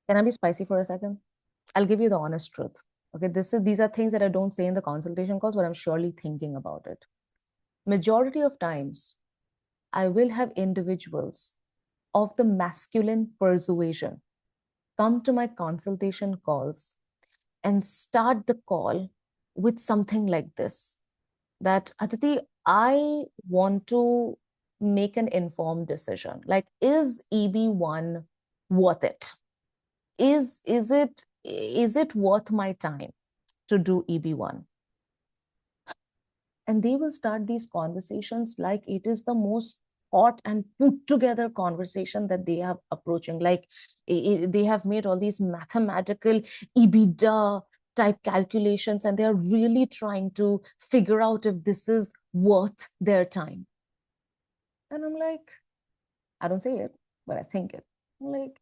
Can I be spicy for a second? I'll give you the honest truth. Okay, these are things that I don't say in the consultation calls, but I'm surely thinking about it. Majority of times, I will have individuals of the masculine persuasion come to my consultation calls and start the call with something like this, that Aditi, I want to make an informed decision. Like, is EB1 worth it? Is it worth my time to do EB1? And they will start these conversations like it is the most hot and put together conversation that they are approaching. Like they have made all these mathematical EBITDA type calculations, and they are really trying to figure out if this is worth their time. And I'm like, I don't say it, but I think it. I'm like,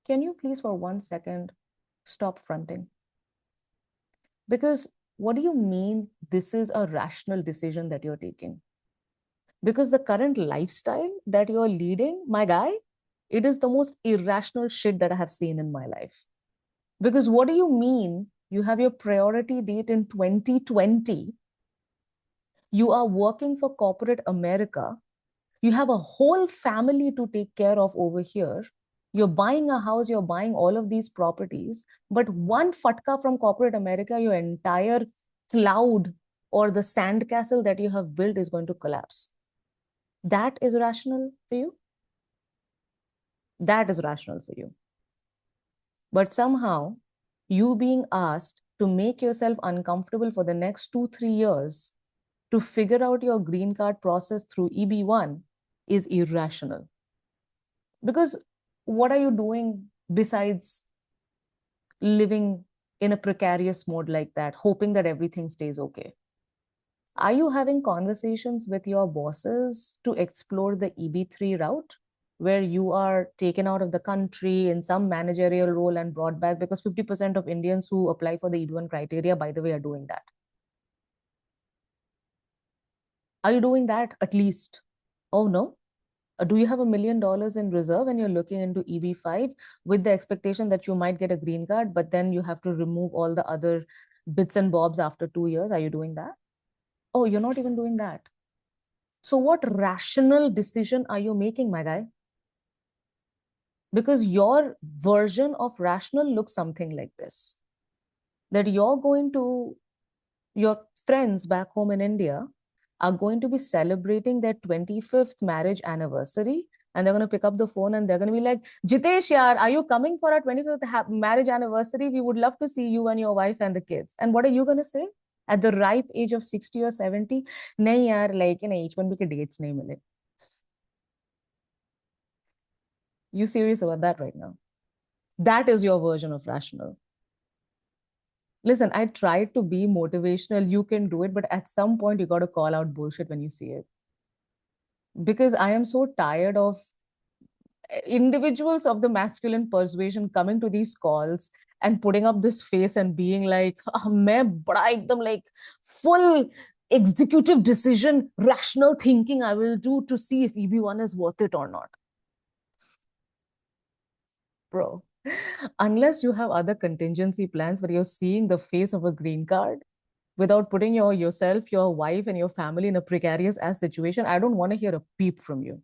can you please for 1 second stop fronting? Because what do you mean this is a rational decision that you're taking? Because the current lifestyle that you're leading, my guy, it is the most irrational shit that I have seen in my life. Because what do you mean you have your priority date in 2020? You are working for corporate America. You have a whole family to take care of over here. You're buying a house, you're buying all of these properties, but one fatka from corporate America, your entire cloud or the sandcastle that you have built is going to collapse. That is rational for you? That is rational for you. But somehow, you being asked to make yourself uncomfortable for the next 2-3 years to figure out your green card process through EB1 is irrational. Because what are you doing besides living in a precarious mode like that, hoping that everything stays okay? Are you having conversations with your bosses to explore the EB3 route, where you are taken out of the country in some managerial role and brought back? Because 50% of Indians who apply for the EB1 criteria, by the way, are doing that. Are you doing that at least? Oh, no. Do you have $1 million in reserve and you're looking into EB5 with the expectation that you might get a green card, but then you have to remove all the other bits and bobs after 2 years? Are you doing that? Oh, you're not even doing that. So what rational decision are you making, my guy? Because your version of rational looks something like this, that your friends back home in India are going to be celebrating their 25th marriage anniversary, and they're going to pick up the phone and they're going to be like, Jitesh, yaar, are you coming for our 25th marriage anniversary? We would love to see you and your wife and the kids. And what are you going to say? At the ripe age of 60 or 70, nahi yaar, like in H1B ke dates nahi mile. You serious about that right now? That is your version of rational. Listen, I tried to be motivational. You can do it, but at some point, you got to call out bullshit when you see it. Because I am so tired of individuals of the masculine persuasion coming to these calls and putting up this face and being like, main bada ekdam like full executive decision, rational thinking I will do to see if EB1 is worth it or not. Bro, unless you have other contingency plans where you're seeing the face of a green card without putting yourself, your wife, and your family in a precarious ass situation, I don't want to hear a peep from you.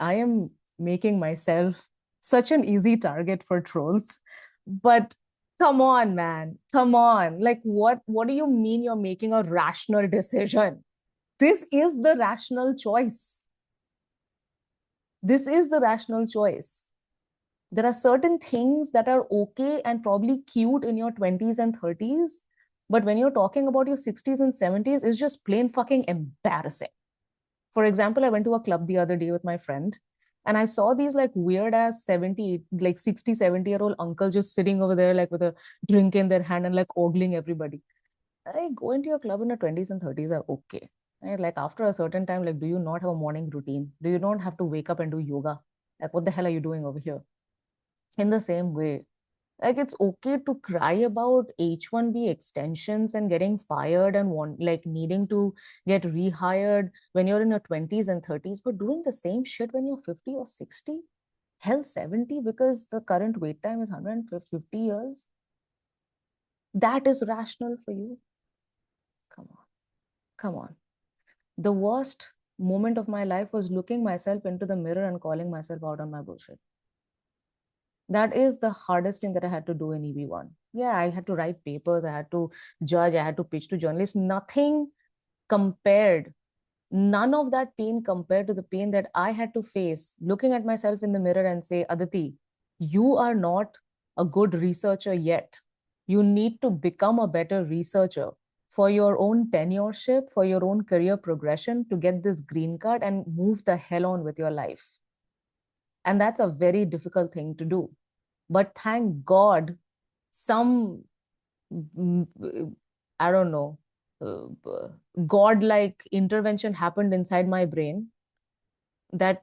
I am making myself such an easy target for trolls. But come on, man. Come on. Like, what do you mean you're making a rational decision? This is the rational choice. This is the rational choice. There are certain things that are okay and probably cute in your 20s and 30s. But when you're talking about your 60s and 70s, it's just plain fucking embarrassing. For example, I went to a club the other day with my friend, and I saw these like weird ass 70, like 60, 70-year-old uncles just sitting over there, like with a drink in their hand and like ogling everybody. I go into your club in your 20s and 30s are okay. And like after a certain time, like, do you not have a morning routine? Do you not have to wake up and do yoga? Like, what the hell are you doing over here? In the same way, like it's okay to cry about H1B extensions and getting fired and like needing to get rehired when you're in your 20s and 30s, but doing the same shit when you're 50 or 60? Hell, 70 because the current wait time is 150 years. That is rational for you? Come on. Come on. The worst moment of my life was looking myself into the mirror and calling myself out on my bullshit. That is the hardest thing that I had to do in EB1. Yeah, I had to write papers, I had to judge, I had to pitch to journalists. Nothing compared, none of that pain compared to the pain that I had to face looking at myself in the mirror and say, Aditi, you are not a good researcher yet. You need to become a better researcher for your own tenureship, for your own career progression, to get this green card and move the hell on with your life. And that's a very difficult thing to do. But thank God, some, I don't know, God-like intervention happened inside my brain that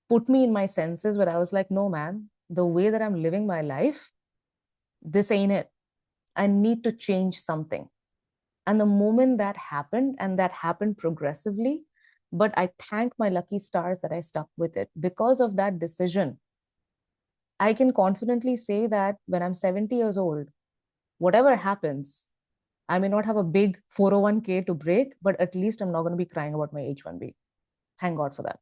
put me in my senses where I was like, no, man, the way that I'm living my life, this ain't it. I need to change something. And the moment that happened, and that happened progressively, but I thank my lucky stars that I stuck with it. Because of that decision, I can confidently say that when I'm 70 years old, whatever happens, I may not have a big 401k to break, but at least I'm not going to be crying about my H1B. Thank God for that.